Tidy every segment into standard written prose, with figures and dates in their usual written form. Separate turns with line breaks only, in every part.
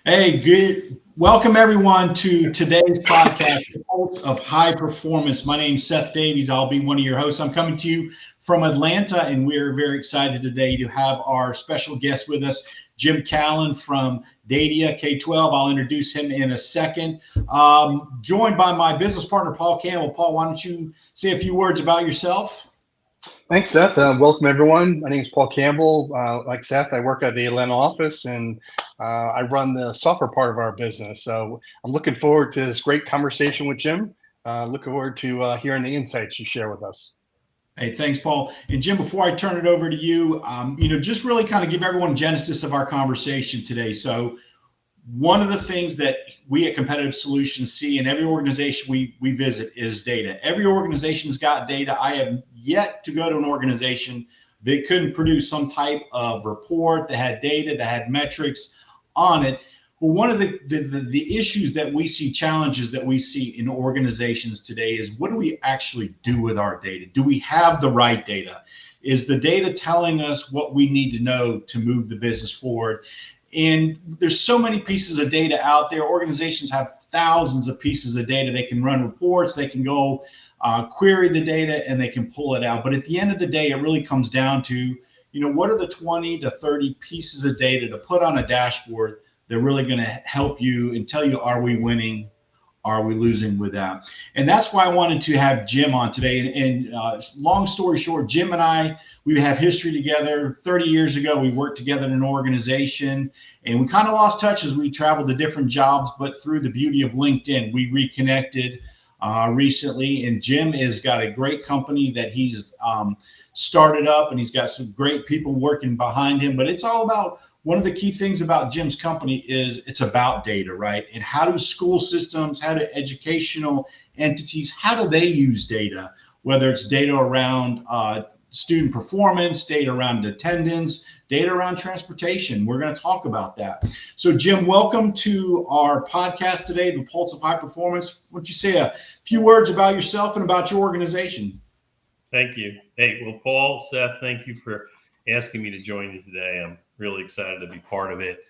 Hey, good. Welcome everyone to today's podcast, Pulse of High Performance. My name's Seth Davis. I'll be one of your hosts. I'm coming to you from Atlanta, and we're very excited today to have our special guest with us, Jim Callan from DATIA K12. I'll introduce him in a second. Joined by my business partner, Paul Campbell. Paul, why don't you say a few words about yourself?
Thanks, Seth. Welcome, everyone. My name is Paul Campbell. Like Seth, I work at the Atlanta office and I run the software part of our business. So I'm looking forward to this great conversation with Jim. Looking forward to hearing the insights you share with us.
Hey, thanks, Paul. And Jim, before I turn it over to you, just really kind of give everyone genesis of our conversation today. So one of the things that we at Competitive Solutions see in every organization we visit is data. Every organization's got data. I have yet to go to an organization that couldn't produce some type of report that had data, that had metrics on it. Well, one of the issues that we see, challenges that we see in organizations today is what do we actually do with our data? Do we have the right data? Is the data telling us what we need to know to move the business forward? And there's so many pieces of data out there. Organizations have thousands of pieces of data. They can run reports, they can go query the data, and they can pull it out. But at the end of the day, it really comes down to, what are the 20 to 30 pieces of data to put on a dashboard that are really going to help you and tell you, are we winning? Are we losing with that? And that's why I wanted to have Jim on today. And long story short, Jim and I, we have history together. 30 years ago, we worked together in an organization, and we kind of lost touch as we traveled to different jobs. But through the beauty of LinkedIn, we reconnected recently. And Jim has got a great company that he's started up, and he's got some great people working behind him. But it's all about, one of the key things about Jim's company is it's about data, right? And how do school systems, how do educational entities, how do they use data? Whether it's data around student performance, data around attendance, data around transportation. We're going to talk about that. So Jim, welcome to our podcast today, The Pulse of High Performance. Why don't you say a few words about yourself and about your organization?
Thank you. Hey, well, Paul, Seth, thank you for asking me to join you today. I'm really excited to be part of it.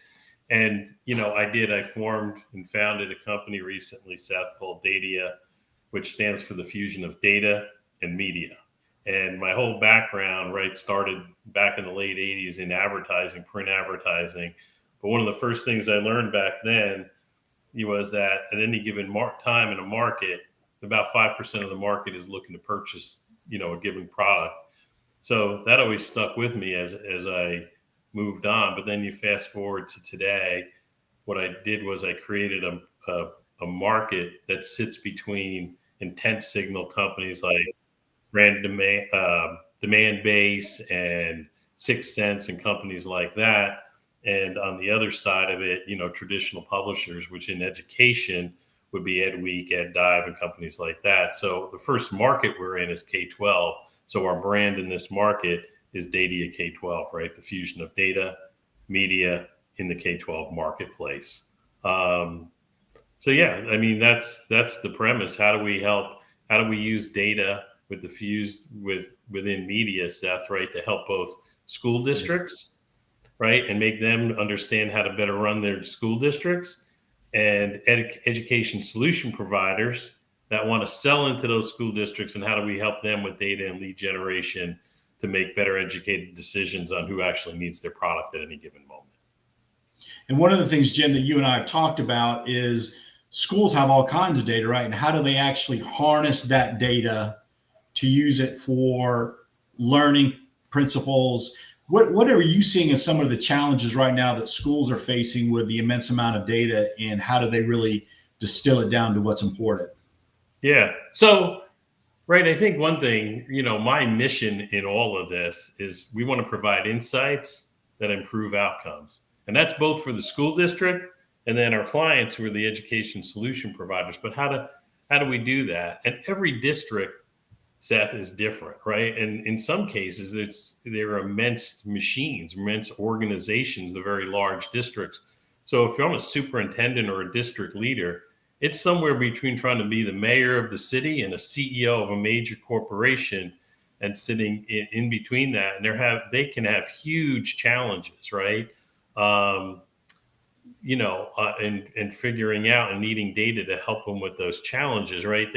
And, I formed and founded a company recently, Seth, called DATIA, which stands for the fusion of data and media. And my whole background, right, started back in the late 80s in advertising, print advertising. But one of the first things I learned back then was that at any given time in a market, about 5% of the market is looking to purchase, a given product. So that always stuck with me as I moved on. But then you fast forward to today, what I did was I created a market that sits between intent signal companies like brand demand base and Sixth Sense and companies like that. And on the other side of it, traditional publishers, which in education would be EdWeek, EdDive, and companies like that. So the first market we're in is K12. So our brand in this market is DATIA K12, right? The fusion of data, media in the K12 marketplace. So yeah, I mean, that's the premise. How do we help? How do we use data within media, Seth, right, to help both school districts, right, and make them understand how to better run their school districts, and education solution providers that want to sell into those school districts, and how do we help them with data and lead generation to make better educated decisions on who actually needs their product at any given moment.
And one of the things, Jim, that you and I have talked about is schools have all kinds of data, right? And how do they actually harness that data to use it for learning principles? What are you seeing as some of the challenges right now that schools are facing with the immense amount of data, and how do they really distill it down to what's important?
Yeah. So, right, I think one thing, my mission in all of this is we want to provide insights that improve outcomes. And that's both for the school district and then our clients who are the education solution providers. But how do we do that? And every district, Seth, is different, right? And in some cases, they're immense machines, immense organizations, the very large districts. So if I'm a superintendent or a district leader, it's somewhere between trying to be the mayor of the city and a CEO of a major corporation, and sitting in between that. And they can have huge challenges, right? and figuring out and needing data to help them with those challenges, right?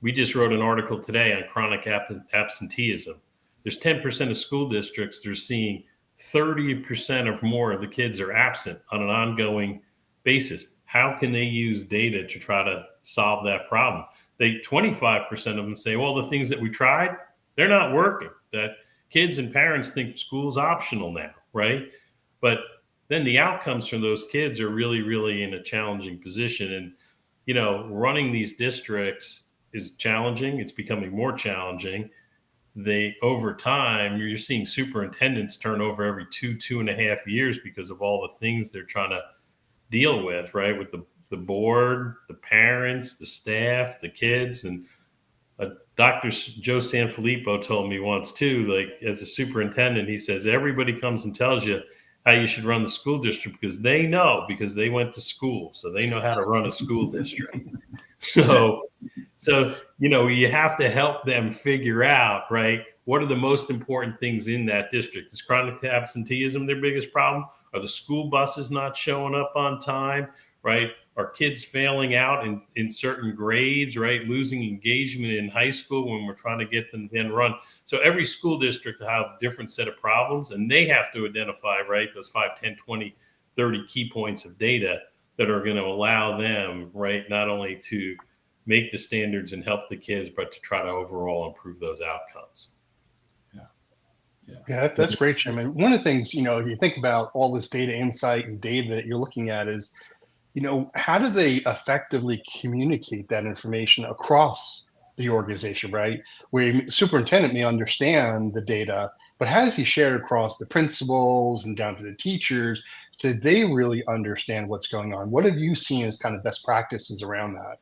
We just wrote an article today on chronic absenteeism. There's 10% of school districts that are seeing 30% or more of the kids are absent on an ongoing basis. How can they use data to try to solve that problem? 25% of them say, well, the things that we tried, they're not working. That kids and parents think school's optional now, right? But then the outcomes from those kids are really, really in a challenging position. And, running these districts is challenging. It's becoming more challenging. Over time, you're seeing superintendents turn over every 2.5 years because of all the things they're trying to deal with, right? With the board, the parents, the staff, the kids. And Dr. Joe Sanfilippo told me once too, like as a superintendent, he says, everybody comes and tells you how you should run the school district because they went to school. So they know how to run a school district. So, you have to help them figure out, right, what are the most important things in that district? Is chronic absenteeism their biggest problem? Are the school buses not showing up on time, right? Are kids failing out in certain grades, right? Losing engagement in high school when we're trying to get them to then run. So every school district will have a different set of problems, and they have to identify, right, those 5, 10, 20, 30 key points of data that are going to allow them, right, not only to make the standards and help the kids, but to try to overall improve those outcomes.
Yeah, that's great, Jim. And one of the things, if you think about all this data insight and data that you're looking at is, how do they effectively communicate that information across the organization, right? Where the superintendent may understand the data, but how does he share it across the principals and down to the teachers so they really understand what's going on? What have you seen as kind of best practices around that?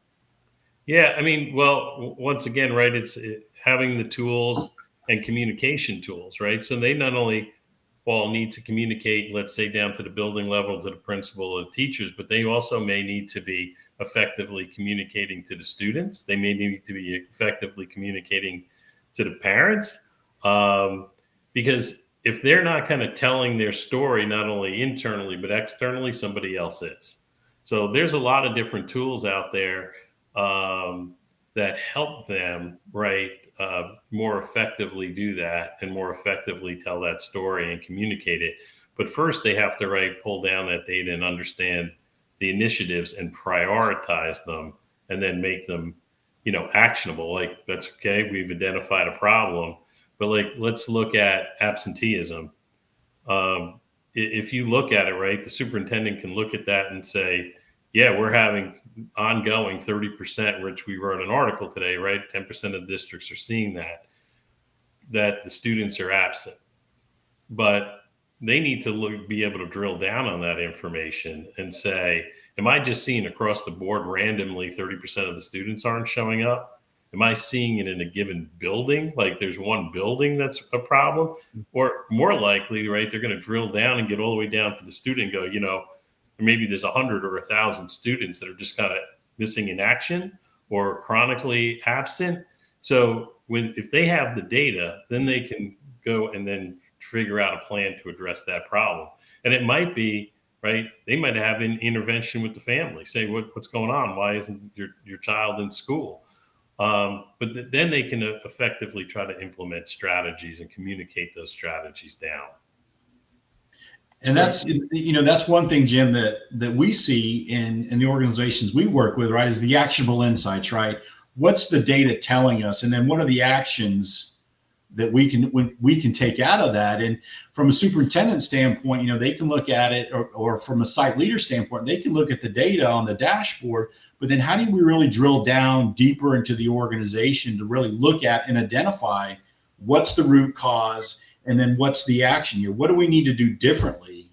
Yeah, I mean, well, once again, right, it's having the tools and communication tools, right? So they not only all need to communicate, let's say, down to the building level, to the principal or the teachers, but they also may need to be effectively communicating to the students. They may need to be effectively communicating to the parents. Because if they're not kind of telling their story, not only internally, but externally, somebody else is. So there's a lot of different tools out there that help them, right, more effectively do that and more effectively tell that story and communicate it. But first, they have to, pull down that data and understand the initiatives and prioritize them and then make them, actionable. Like, that's okay. We've identified a problem, but let's look at absenteeism. If you look at it, right, the superintendent can look at that and say, yeah, we're having ongoing 30%, which we wrote an article today, right? 10% of districts are seeing that the students are absent. But they need to be able to drill down on that information and say, am I just seeing across the board randomly 30% of the students aren't showing up? Am I seeing it in a given building? Like there's one building that's a problem? Or more likely, right, they're going to drill down and get all the way down to the student and go, maybe there's 100 or 1,000 students that are just kind of missing in action or chronically absent. So if they have the data, then they can go and then figure out a plan to address that problem. And it might be, right, they might have an intervention with the family, say, what's going on? Why isn't your child in school? But then they can effectively try to implement strategies and communicate those strategies down.
And that's one thing, Jim, that we see in the organizations we work with, right, is the actionable insights, right? What's the data telling us? And then what are the actions that we can take out of that? And from a superintendent standpoint, they can look at it, or from a site leader standpoint, they can look at the data on the dashboard, but then how do we really drill down deeper into the organization to really look at and identify what's the root cause? And then what's the action here? What do we need to do differently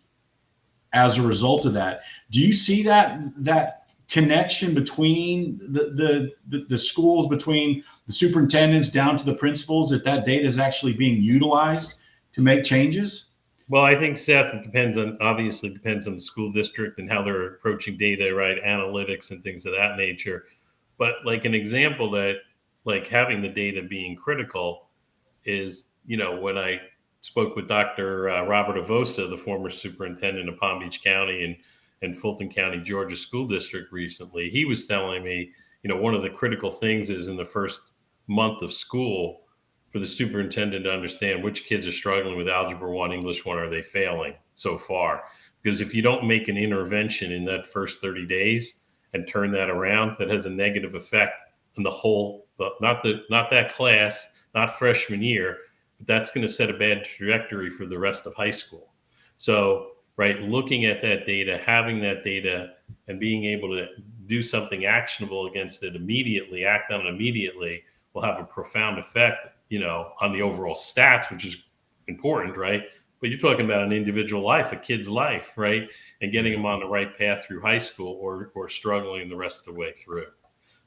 as a result of that? Do you see that connection between the schools, between the superintendents down to the principals, that data is actually being utilized to make changes?
Well, I think, Seth, it obviously depends on the school district and how they're approaching data, right? Analytics and things of that nature. But like an example that having the data being critical is, when I spoke with Dr. Robert Avosa, the former superintendent of Palm Beach County, and in Fulton County, Georgia School District recently. He was telling me, one of the critical things is in the first month of school for the superintendent to understand which kids are struggling with Algebra 1, English 1, are they failing so far? Because if you don't make an intervention in that first 30 days and turn that around, that has a negative effect on the whole, not that class, not freshman year, but that's going to set a bad trajectory for the rest of high school. So, right, looking at that data, having that data, and being able to do something actionable against it immediately, act on it immediately, will have a profound effect, on the overall stats, which is important, right? But you're talking about an individual life, a kid's life, right? And getting them on the right path through high school or struggling the rest of the way through.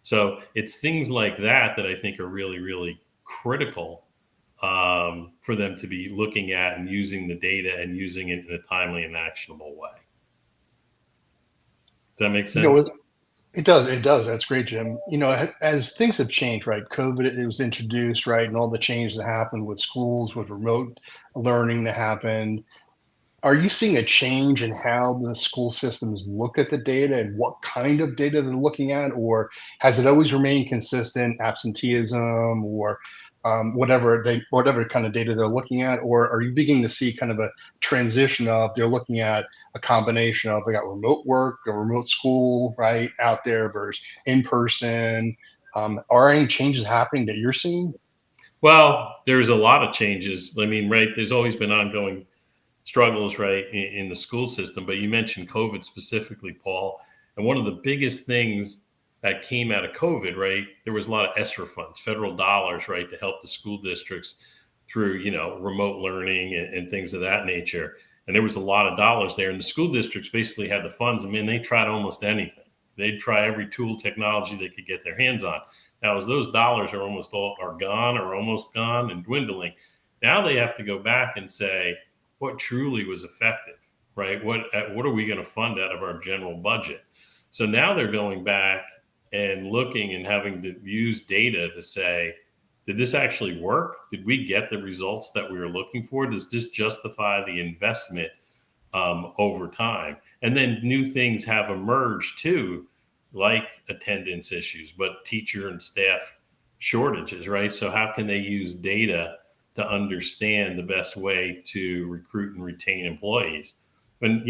So it's things like that I think are really, really critical for them to be looking at and using the data and using it in a timely and actionable way. Does that make sense?
It does. It does. That's great, Jim. As things have changed, right? COVID, it was introduced, right? And all the changes that happened with schools, with remote learning that happened. Are you seeing a change in how the school systems look at the data and what kind of data they're looking at? Or has it always remained consistent, absenteeism or whatever kind of data they're looking at? Or are you beginning to see kind of a transition of they're looking at a combination of, they got remote work, a remote school, right, out there versus in person? Are any changes happening that you're seeing?
Well, there's a lot of changes. I mean, right, there's always been ongoing struggles, right, in the school system. But you mentioned COVID specifically, Paul. And one of the biggest things that came out of COVID, right, there was a lot of ESSER funds, federal dollars, right, to help the school districts through, remote learning and things of that nature. And there was a lot of dollars there. And the school districts basically had the funds. I mean, they tried almost anything. They'd try every tool, technology they could get their hands on. Now, as those dollars are gone or almost gone and dwindling, now they have to go back and say, what truly was effective, right? What are we going to fund out of our general budget? So now they're going back and looking and having to use data to say, did this actually work? Did we get the results that we were looking for? Does this justify the investment over time? And then new things have emerged too, like attendance issues, but teacher and staff shortages, right? So how can they use data to understand the best way to recruit and retain employees? And,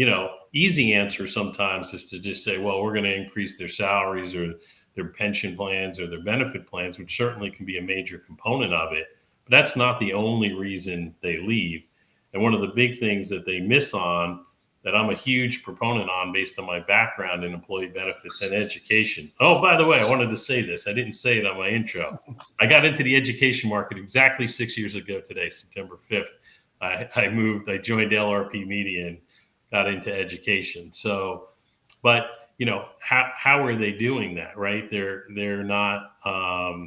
easy answer sometimes is to just say, well, we're going to increase their salaries or their pension plans or their benefit plans, which certainly can be a major component of it. But that's not the only reason they leave. And one of the big things that they miss on, that I'm a huge proponent on based on my background in employee benefits and education. Oh, by the way, I wanted to say this. I didn't say it on my intro. I got into the education market exactly 6 years ago today, September 5th. I joined LRP Media and got into education. So, but, how are they doing that, right? They're not, are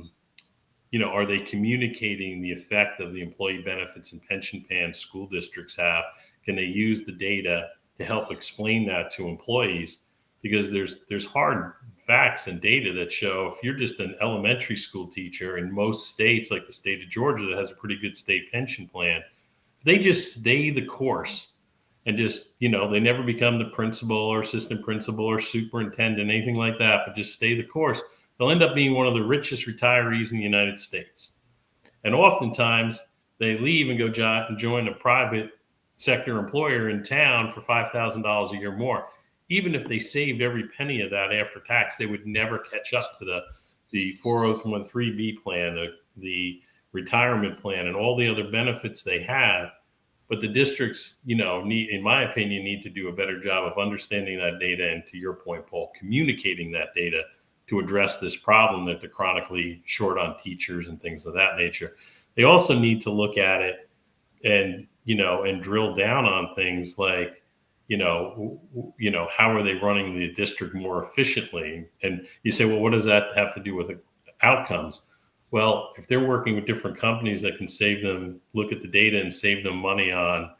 they communicating the effect of the employee benefits and pension plans school districts have? Can they use the data to help explain that to employees? Because there's hard facts and data that show if you're just an elementary school teacher in most states, like the state of Georgia that has a pretty good state pension plan, if they just stay the course and just, they never become the principal or assistant principal or superintendent, anything like that, but just stay the course, they'll end up being one of the richest retirees in the United States. And oftentimes they leave and go join a private sector employer in town for $5,000 a year more. Even if they saved every penny of that after tax, they would never catch up to the 401(b) plan, the retirement plan, and all the other benefits they have. But the districts, in my opinion, need to do a better job of understanding that data. And to your point, Paul, communicating that data to address this problem that they're chronically short on teachers and things of that nature. They also need to look at it and drill down on things like, how are they running the district more efficiently? And you say, well, what does that have to do with outcomes? Well, if they're working with different companies that can look at the data and save them money on,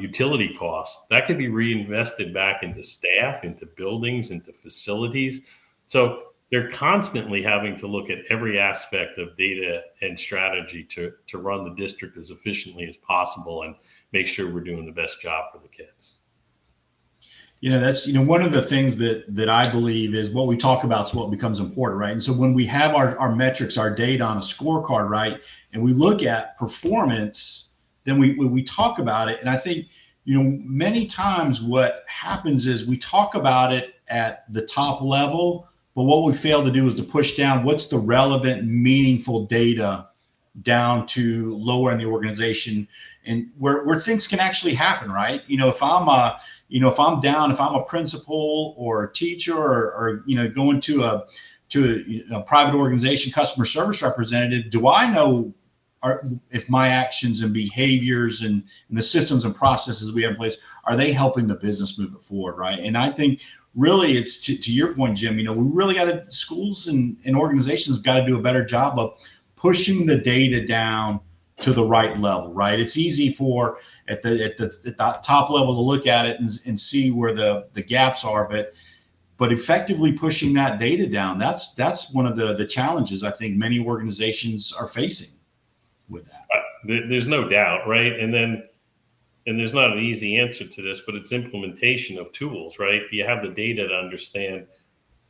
utility costs, that could be reinvested back into staff, into buildings, into facilities. So they're constantly having to look at every aspect of data and strategy to run the district as efficiently as possible and make sure we're doing the best job for the kids.
That's, one of the things that I believe is what we talk about is what becomes important, right? And so when we have our metrics, our data on a scorecard, right, and we look at performance, then we talk about it. And I think, many times what happens is we talk about it at the top level, but what we fail to do is to push down what's the relevant, meaningful data down to lower in the organization, and where things can actually happen, right? If I'm if I'm a principal or a teacher or going to a private organization, customer service representative, do I know if my actions and behaviors and the systems and processes we have in place, are they helping the business move it forward, right? And I think really it's to your point, Jim, we really schools and organizations have got to do a better job of pushing the data down to the right level, right? It's easy for at the top level to look at it and see where the gaps are, but effectively pushing that data down, that's one of the challenges I think many organizations are facing with that.
There's no doubt, right? And there's not an easy answer to this, but it's implementation of tools, right? Do you have the data to understand,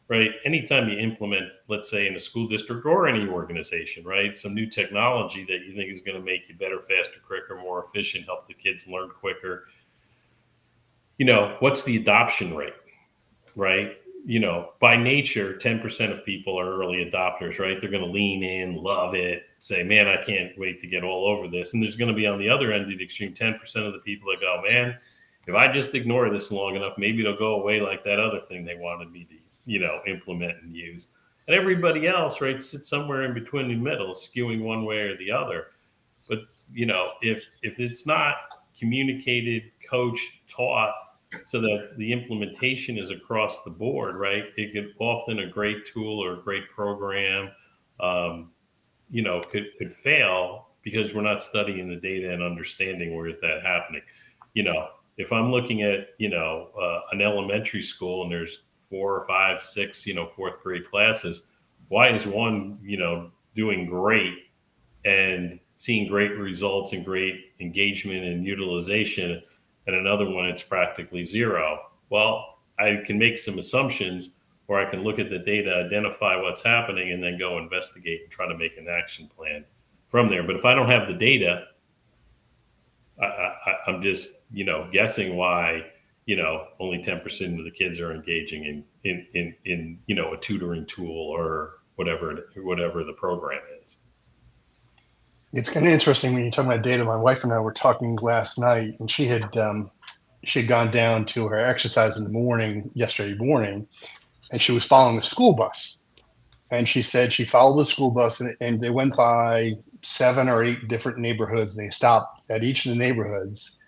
right? Anytime you implement, let's say in a school district or any organization, right, some new technology that you think is going to make you better, faster, quicker, more efficient, help the kids learn quicker, what's the adoption rate, right? By nature, 10% of people are early adopters, right? They're going to lean in, love it, say, man, I can't wait to get all over this. And there's going to be on the other end of the extreme, 10% of the people that go, man, if I just ignore this long enough, maybe it'll go away like that other thing they wanted me to implement and use. And everybody else, right, sits somewhere in between the middle, skewing one way or the other. But, if it's not communicated, coached, taught, so that the implementation is across the board, right, it could often a great tool or a great program, could fail because we're not studying the data and understanding where is that happening. If I'm looking at, an elementary school and there's 4 or 5, 6, fourth grade classes, why is one, doing great and seeing great results and great engagement and utilization, and another one it's practically zero? Well, I can make some assumptions, or I can look at the data, identify what's happening, and then go investigate and try to make an action plan from there. But if I don't have the data, I'm just, guessing why, only 10% of the kids are engaging in a tutoring tool or whatever the program is.
It's kind of interesting when you're talking about data. My wife and I were talking last night, and she had gone down to her exercise in the morning yesterday morning, and she was following the school bus. And she said she followed the school bus, and they went by 7 or 8 different neighborhoods. And they stopped at each of the neighborhoods,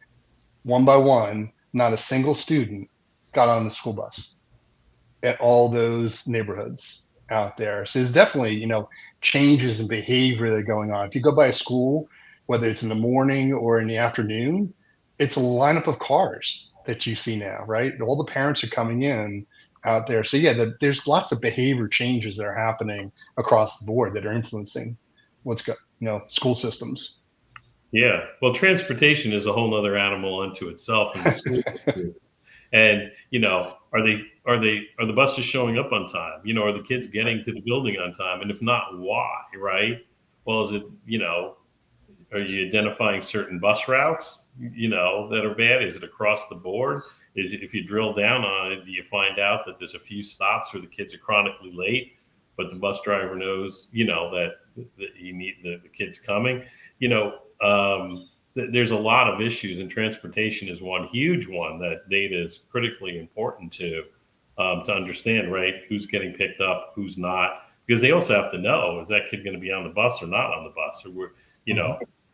one by one. Not a single student got on the school bus at all those neighborhoods out there. So there's definitely, changes in behavior that are going on. If you go by a school, whether it's in the morning or in the afternoon, it's a lineup of cars that you see now, right? All the parents are coming in out there. So yeah, there's lots of behavior changes that are happening across the board that are influencing school systems.
Yeah, well, transportation is a whole nother animal unto itself in the school. And are the buses showing up on time? Are the kids getting to the building on time? And if not, why? Right? Well, is it are you identifying certain bus routes that are bad? Is it across the board? If you drill down on it, do you find out that there's a few stops where the kids are chronically late, but the bus driver knows that you need the kids coming? There's a lot of issues, and transportation is one huge one that data is critically important to understand, right? Who's getting picked up, who's not, because they also have to know, is that kid going to be on the bus or not on the bus? Or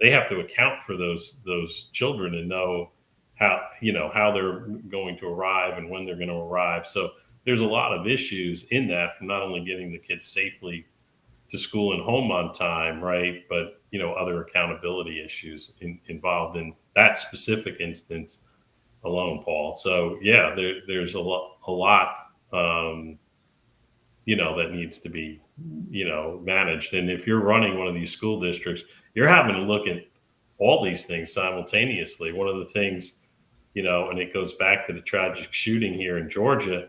they have to account for those children and know how they're going to arrive and when they're going to arrive. So there's a lot of issues in that, from not only getting the kids safely to school and home on time, right, but other accountability issues involved in that specific instance alone, Paul. So yeah, there's a lot that needs to be managed. And if you're running one of these school districts, you're having to look at all these things simultaneously. One of the things and it goes back to the tragic shooting here in Georgia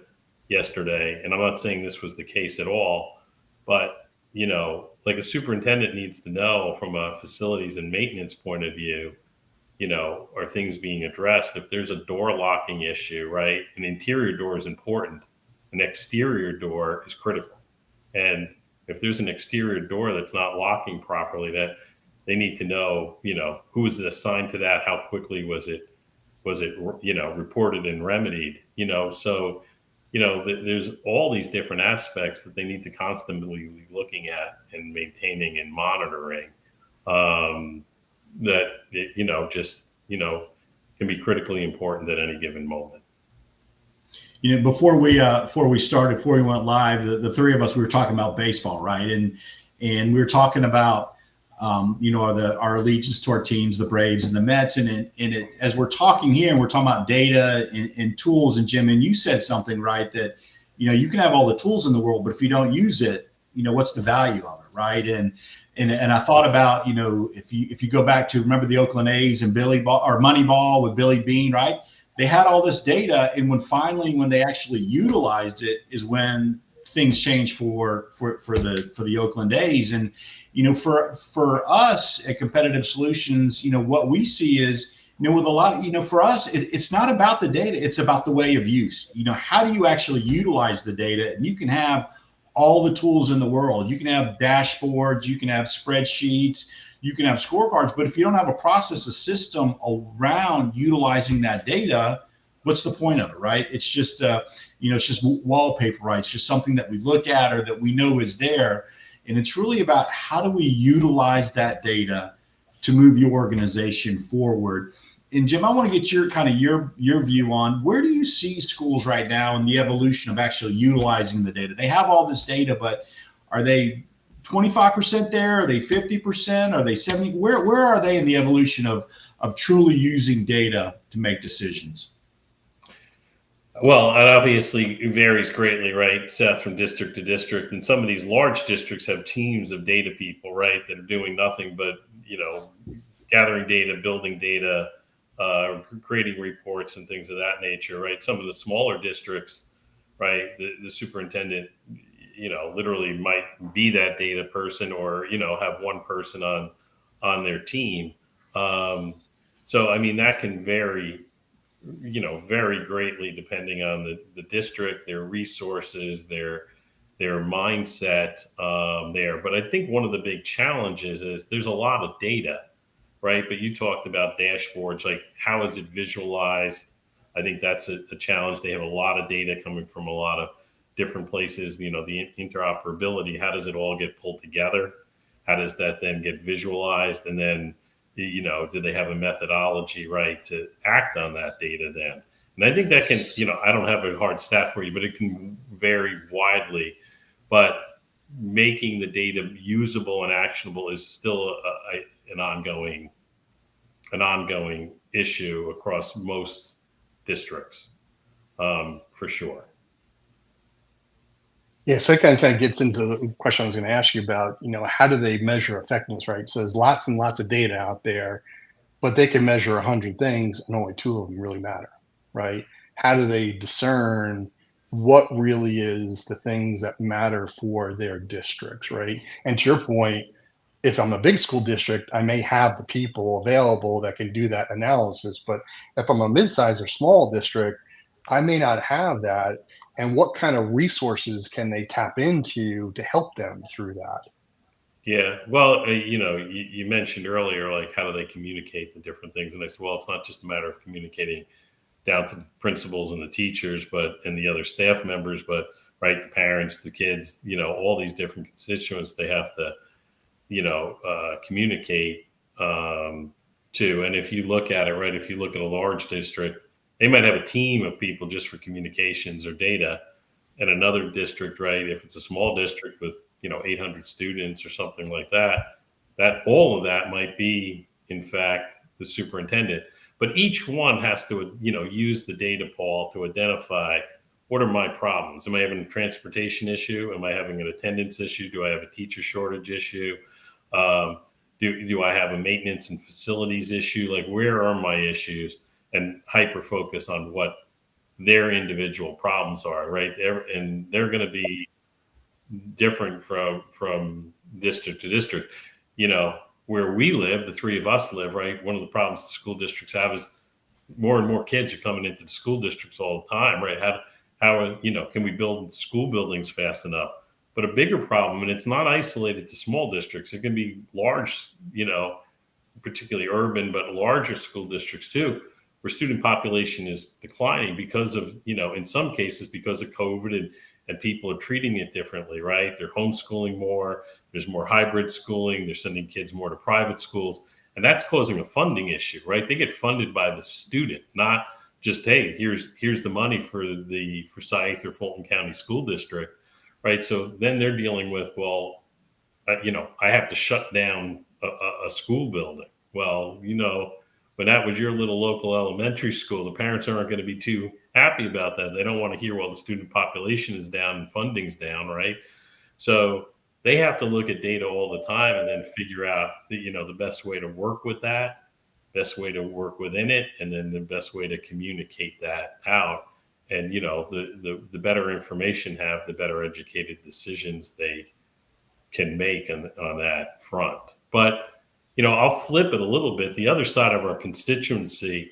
yesterday. And I'm not saying this was the case at all, but, like a superintendent needs to know from a facilities and maintenance point of view, are things being addressed? If there's a door locking issue, right? An interior door is important. An exterior door is critical. And if there's an exterior door that's not locking properly, that they need to know, who was assigned to that? How quickly was it, reported and remedied, so, there's all these different aspects that they need to constantly be looking at and maintaining and monitoring, that, can be critically important at any given moment.
Before we went live, the three of us, we were talking about baseball, right? And we were talking about, our allegiance to our teams, the Braves and the Mets. And as we're talking here, and we're talking about data and tools, and Jim, and you said something, right, that, you can have all the tools in the world, but if you don't use it, what's the value of it, right? And I thought about, if you go back to, remember the Oakland A's and Moneyball with Billy Beane, right? They had all this data, and when they actually utilized it is when things changed for the Oakland A's. And for us at Competitive Solutions, what we see is, with a lot of, for us, it's not about the data, it's about the way of use. How do you actually utilize the data? And you can have all the tools in the world. You can have dashboards, you can have spreadsheets, you can have scorecards, but if you don't have a process, a system around utilizing that data, what's the point of it, right? It's just, it's just wallpaper, right? It's just something that we look at or that we know is there. And it's really about how do we utilize that data to move the organization forward. And Jim, I want to get your view on, where do you see schools right now in the evolution of actually utilizing the data? They have all this data, but are they 25% there? Are they 50%? Are they 70%? Where are they in the evolution of truly using data to make decisions?
Well, it obviously varies greatly, right, Seth, from district to district. And some of these large districts have teams of data people, right, that are doing nothing but, gathering data, building data, creating reports and things of that nature, right? Some of the smaller districts, right, the superintendent, literally might be that data person or, have one person on their team. So, I mean, that can vary, very greatly depending on the district, their resources, their mindset there. But I think one of the big challenges is there's a lot of data, right? But you talked about dashboards, like how is it visualized? I think that's a challenge. They have a lot of data coming from a lot of different places, the interoperability, how does it all get pulled together? How does that then get visualized? And then, do they have a methodology, right, to act on that data then? And I think that can, I don't have a hard stat for you, but it can vary widely. But making the data usable and actionable is still an ongoing issue across most districts, for sure.
Yeah, so it kind of gets into the question I was going to ask you about, how do they measure effectiveness, right? So there's lots and lots of data out there, but they can measure 100 things and only 2 of them really matter, right? How do they discern what really is the things that matter for their districts, right? And to your point, if I'm a big school district, I may have the people available that can do that analysis, but if I'm a mid-size or small district, I may not have that. And what kind of resources can they tap into to help them through that?
Yeah, well, you mentioned earlier, like, how do they communicate the different things? And I said, well, it's not just a matter of communicating down to the principals and the teachers, and the other staff members, but right, the parents, the kids, all these different constituents they have to, communicate to. And if you look at it, right, if you look at a large district, they might have a team of people just for communications or data. And another district, right, if it's a small district with 800 students or something like that, that all of that might be, in fact, the superintendent. But each one has to, use the data, Paul, to identify, what are my problems? Am I having a transportation issue? Am I having an attendance issue? Do I have a teacher shortage issue? Do I have a maintenance and facilities issue? Like, where are my issues? and hyper focus on what their individual problems are, right? And they're going to be different from district to district. You know, where we live, the three of us live, right? One of the problems the school districts have is more and more kids are coming into the school districts all the time, right? How you know, can we build school buildings fast enough? But a bigger problem, and it's not isolated to small districts, it can be large, you know, particularly urban, but larger school districts too, where student population is declining because of, you know, in some cases because of COVID, and people are treating it differently, right? They're homeschooling more, there's more hybrid schooling, they're sending kids more to private schools, and that's causing a funding issue, right? They get funded by the student, not just, hey, here's the money for the Forsyth or Fulton County School District, right? So then they're dealing with, well, you know, I have to shut down a school building. Well, you know, when that was your little local elementary school, the parents aren't going to be too happy about that. They don't want to hear, well, the student population is down and funding's down, right? So they have to look at data all the time and then figure out the, you know, the best way to work with that, best way to work within it, and then the best way to communicate that out. And, you know, the better information have, the better educated decisions they can make on that front. But, you know, I'll flip it a little bit. The other side of our constituency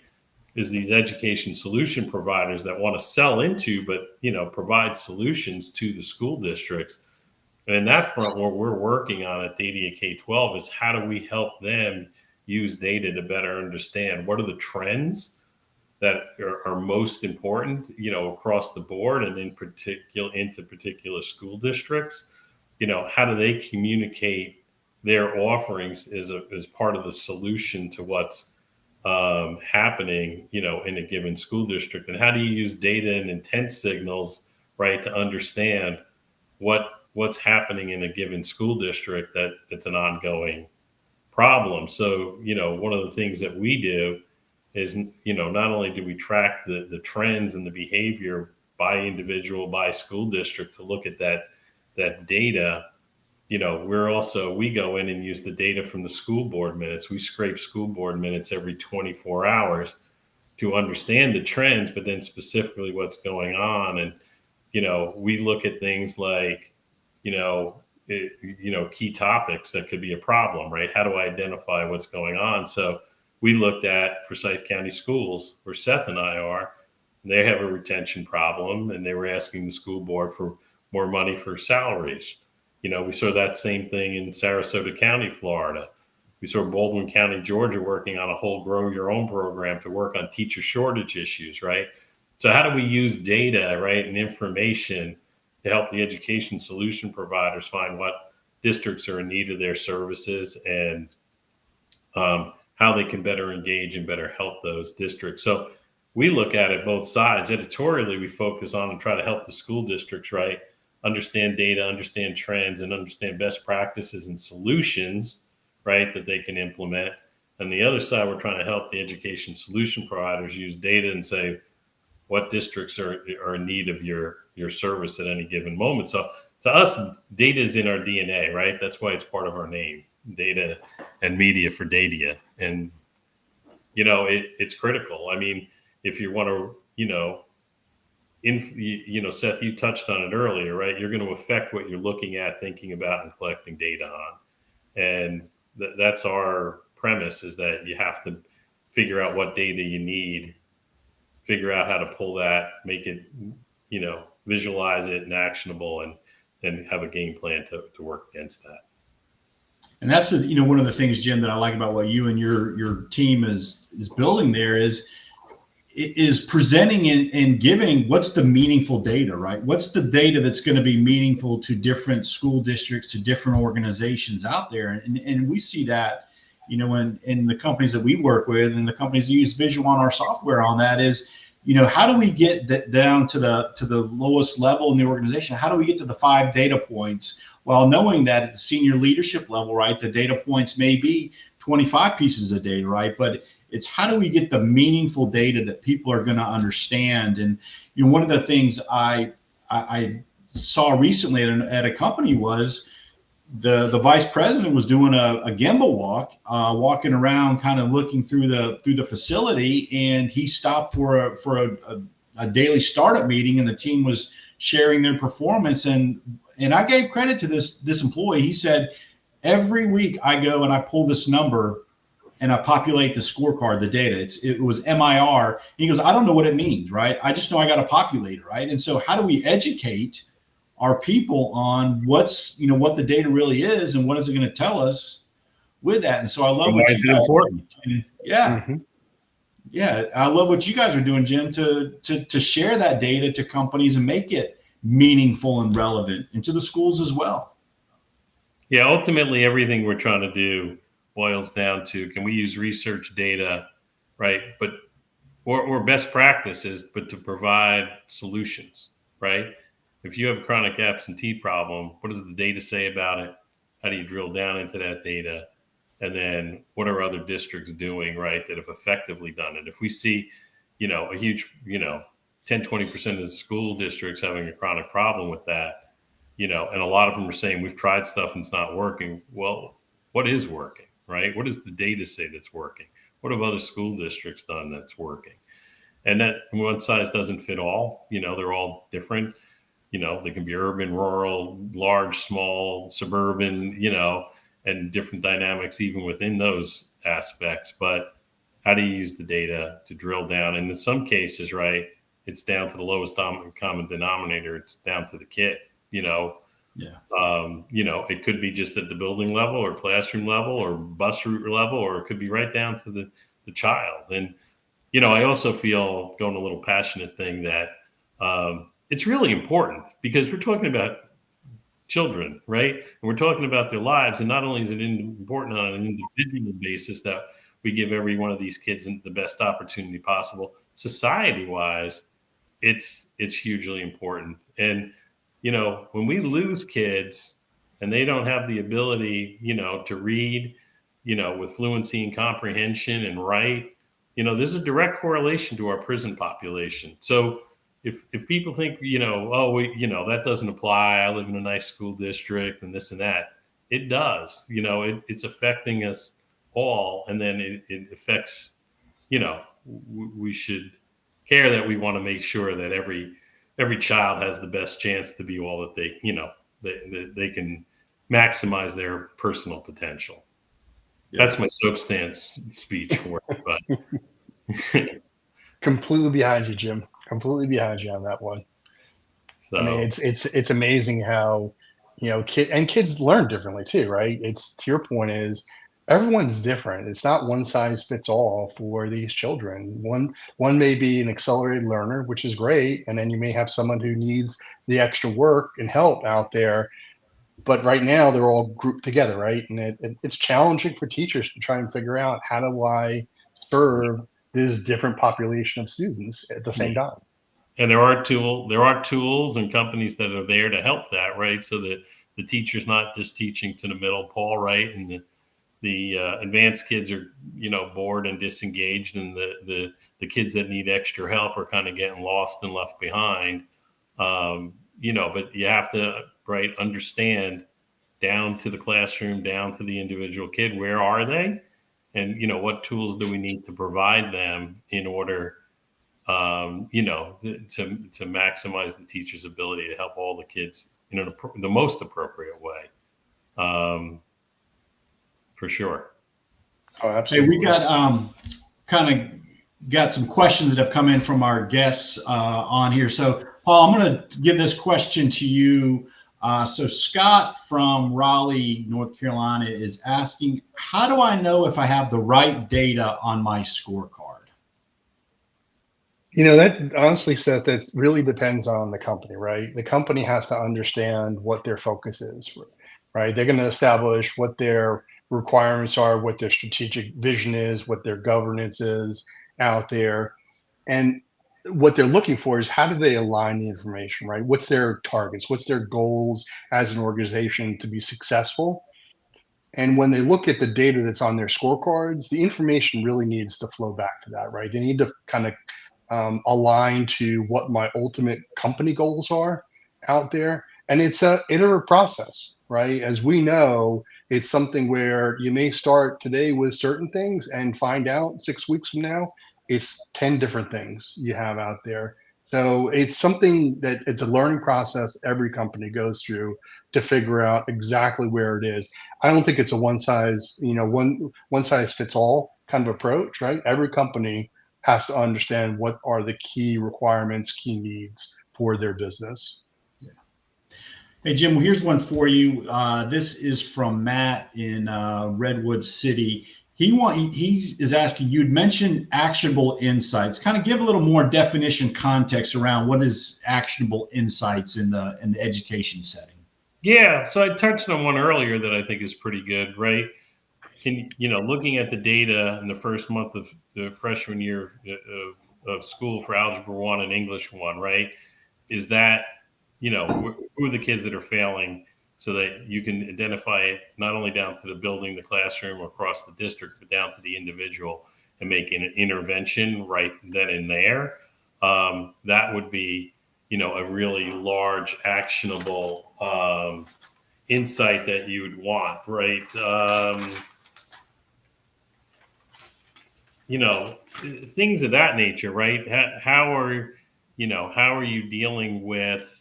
is these education solution providers that want to sell into, but, you know, provide solutions to the school districts. And in that front, what we're working on at DATIA K12 is how do we help them use data to better understand what are the trends that are most important, you know, across the board and in particular into particular school districts. You know, how do they communicate their offerings as part of the solution to what's happening, you know, in a given school district? And how do you use data and intent signals, right, to understand what's happening in a given school district that's an ongoing problem? So, you know, one of the things that we do is, you know, not only do we track the trends and the behavior by individual, by school district to look at that data, you know, we go in and use the data from the school board minutes. We scrape school board minutes every 24 hours to understand the trends, but then specifically what's going on. And, you know, we look at things like, you know, key topics that could be a problem, right? How do I identify what's going on? So we looked at Forsyth County Schools, where Seth and I are. They have a retention problem, and they were asking the school board for more money for salaries. You know, we saw that same thing in Sarasota County, Florida. We saw Baldwin County, Georgia, working on a whole Grow Your Own program to work on teacher shortage issues, right? So how do we use data, right, and information to help the education solution providers find what districts are in need of their services and how they can better engage and better help those districts? So we look at it both sides. Editorially, we focus on and try to help the school districts, right, understand data, understand trends, and understand best practices and solutions, right, that they can implement. On the other side, we're trying to help the education solution providers use data and say what districts are in need of your service at any given moment. So to us, data is in our DNA, right? That's why it's part of our name, data and media for DATIA. And, you know, it's critical. I mean, if you want to, you know, Seth, you touched on it earlier, right? You're going to affect what you're looking at, thinking about, and collecting data on. And that's our premise, is that you have to figure out what data you need, figure out how to pull that, make it, you know, visualize it and actionable, and have a game plan to work against that.
And that's one of the things, Jim, that I like about what you and your team is building there is presenting and giving what's the meaningful data, right? What's the data that's going to be meaningful to different school districts, to different organizations out there? And we see that, you know, in the companies that we work with and the companies that use Visual on our software on that is, you know, how do we get that down to the lowest level in the organization? How do we get to the 5 data points while knowing that at the senior leadership level, right, the data points may be 25 pieces of data, right? But it's how do we get the meaningful data that people are going to understand? And, you know, one of the things I saw recently at a company was the vice president was doing a gimbal walk, walking around, kind of looking through the facility, and he stopped for a daily startup meeting, and the team was sharing their performance. And I gave credit to this employee. He said, every week I go and I pull this number and I populate the scorecard, the data. It was MIR. And he goes, I don't know what it means, right? I just know I got to populate it, right? And so how do we educate our people on what the data really is and what is it going to tell us with that? And so I love what you guys
important.
Yeah.
Mm-hmm.
Yeah. I love what you guys are doing, Jim, to share that data to companies and make it meaningful and relevant, and to the schools as well.
Yeah. Ultimately, everything we're trying to do boils down to, can we use research data, right? But or best practices, but to provide solutions, right? If you have a chronic absentee problem, what does the data say about it? How do you drill down into that data? And then what are other districts doing, right, that have effectively done it? If we see, a huge, 10, 20% of the school districts having a chronic problem with that, and a lot of them are saying, we've tried stuff and it's not working. Well, what is working, right? What does the data say that's working? What have other school districts done that's working? And that one size doesn't fit all. They're all different. They can be urban, rural, large, small, suburban, and different dynamics even within those aspects. But how do you use the data to drill down? And in some cases, right, it's down to the lowest common denominator. It's down to the kid, Yeah. It could be just at the building level or classroom level or bus route level, or it could be right down to the child. And, I also feel, going a little passionate thing, that it's really important, because we're talking about children, right? And we're talking about their lives. And not only is it important on an individual basis that we give every one of these kids the best opportunity possible, society-wise, it's hugely important. And, when we lose kids and they don't have the ability, to read, with fluency and comprehension and write, there's a direct correlation to our prison population. So if people think, that doesn't apply, I live in a nice school district and this and that, it does. It's affecting us all. And then it affects, we should care that we want to make sure that every child has the best chance to be all that they can maximize their personal potential. Yeah. That's my soap stand speech for it. But
completely behind you, Jim. Completely behind you on that one. So, I mean, it's amazing how, kids learn differently too, right? It's, to your point, is everyone's different. It's not one size fits all for these children. One may be an accelerated learner, which is great, and then you may have someone who needs the extra work and help out there. But right now, they're all grouped together, right? And it's challenging for teachers to try and figure out, how do I serve this different population of students at the same time?
And there are tools and companies that are there to help that, right? So that the teacher's not just teaching to the middle, Paul, right? And the advanced kids are, bored and disengaged, and the kids that need extra help are kind of getting lost and left behind. But you have to, right, understand down to the classroom, down to the individual kid, where are they? And, what tools do we need to provide them in order, to maximize the teacher's ability to help all the kids in the most appropriate way. For sure.
Oh, absolutely.
Hey, we got got some questions that have come in from our guests on here. So, Paul, I'm going to give this question to you. So Scott from Raleigh, North Carolina, is asking, how do I know if I have the right data on my scorecard?
That honestly, Seth, that really depends on the company, right? The company has to understand what their focus is, right? They're going to establish what their requirements are, what their strategic vision is, what their governance is out there. And what they're looking for is, how do they align the information, right? What's their targets? What's their goals as an organization to be successful? And when they look at the data that's on their scorecards, the information really needs to flow back to that, right? They need to kind of align to what my ultimate company goals are out there. And it's a iterative process, right? As we know, it's something where you may start today with certain things and find out 6 weeks from now, it's 10 different things you have out there. So it's something that it's a learning process every company goes through to figure out exactly where it is. I don't think it's a one size fits all kind of approach, right? Every company has to understand what are the key requirements, key needs for their business.
Hey, Jim, well, here's one for you. This is from Matt in Redwood City. He is asking, you'd mentioned actionable insights. Kind of give a little more definition context around what is actionable insights in the education setting.
Yeah, so I touched on one earlier that I think is pretty good, right? Looking at the data in the first month of the freshman year of school for Algebra 1 and English 1, right? Is that, who are the kids that are failing, so that you can identify it not only down to the building, the classroom, or across the district, but down to the individual and making an intervention right then and there. That would be, a really large, actionable insight that you would want, right? Things of that nature, right? How are you dealing with,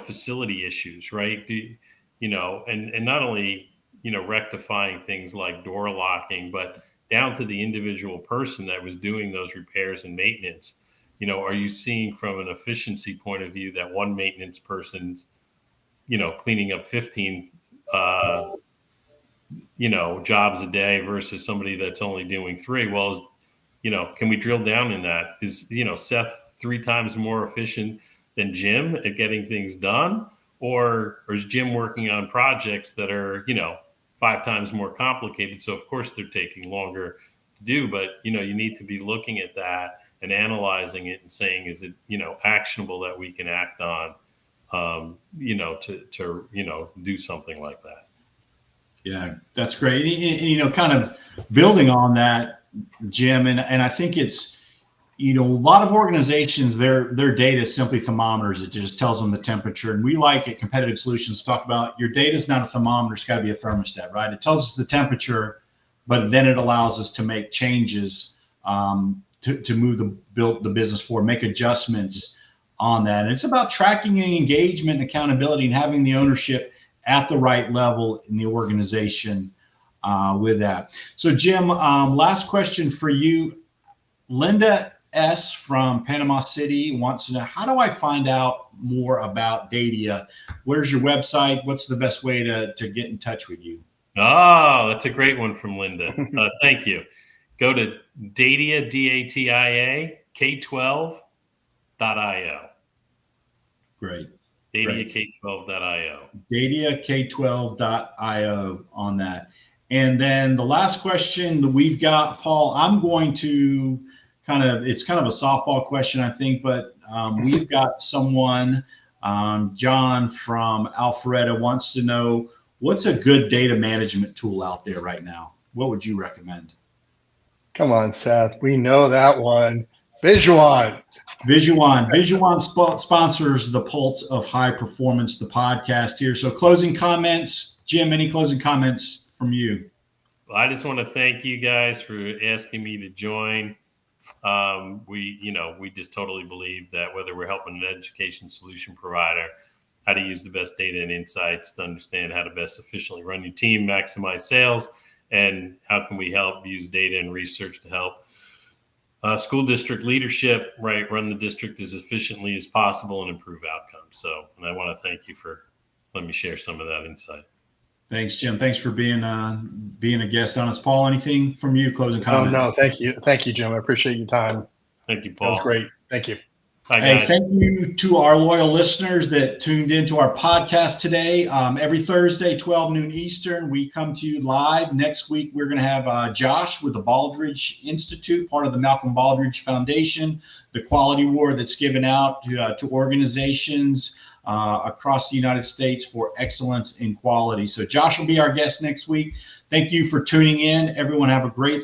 facility issues, right? And not only, rectifying things like door locking, but down to the individual person that was doing those repairs and maintenance. Are you seeing from an efficiency point of view that one maintenance person's, cleaning up 15, jobs a day versus somebody that's only doing 3? Well, can we drill down in that? Is, Seth 3 times more efficient than Jim at getting things done? Or is Jim working on projects that are, 5 times more complicated? So of course they're taking longer to do, but, you need to be looking at that and analyzing it and saying, is it, actionable that we can act on, to do something like that?
Yeah, that's great. And, kind of building on that, Jim, and I think it's, a lot of organizations, their data is simply thermometers. It just tells them the temperature. And we like at Competitive Solutions to talk about your data is not a thermometer. It's got to be a thermostat, right? It tells us the temperature, but then it allows us to make changes to move the business forward, make adjustments on that. And it's about tracking and engagement and accountability and having the ownership at the right level in the organization with that. So Jim, last question for you. Linda S. from Panama City wants to know, how do I find out more about DATIA? Where's your website? What's the best way to get in touch with you?
Oh, that's a great one from Linda. Thank you. Go to DATIA, DATIA K12.io.
Great.
DATIA-K12.io.
DATIA-K12.io on that. And then the last question that we've got, Paul, I'm going to it's kind of a softball question, I think, but we've got someone, John from Alpharetta, wants to know, what's a good data management tool out there right now? What would you recommend?
Come on, Seth. We know that one. Visuon.
Visuon sponsors the Pulse of High Performance, the podcast here. So closing comments, Jim, any closing comments from you?
Well, I just want to thank you guys for asking me to join. We just totally believe that whether we're helping an education solution provider, how to use the best data and insights to understand how to best efficiently run your team, maximize sales, and how can we help use data and research to help school district leadership, right, run the district as efficiently as possible and improve outcomes. And I want to thank you for letting me share some of that insight.
Thanks, Jim. Thanks for being a guest on us. Paul, anything from you? Closing comment?
No, thank you. Thank you, Jim. I appreciate your time.
Thank you, Paul.
That was great. Thank you.
Hi, guys.
Hey, thank you to our loyal listeners that tuned into our podcast today. Every Thursday, 12 noon Eastern, we come to you live. Next week, we're going to have Josh with the Baldrige Institute, part of the Malcolm Baldrige Foundation, the quality award that's given out to organizations across the United States for excellence in quality. So Josh will be our guest next week. Thank you for tuning in. Everyone have a great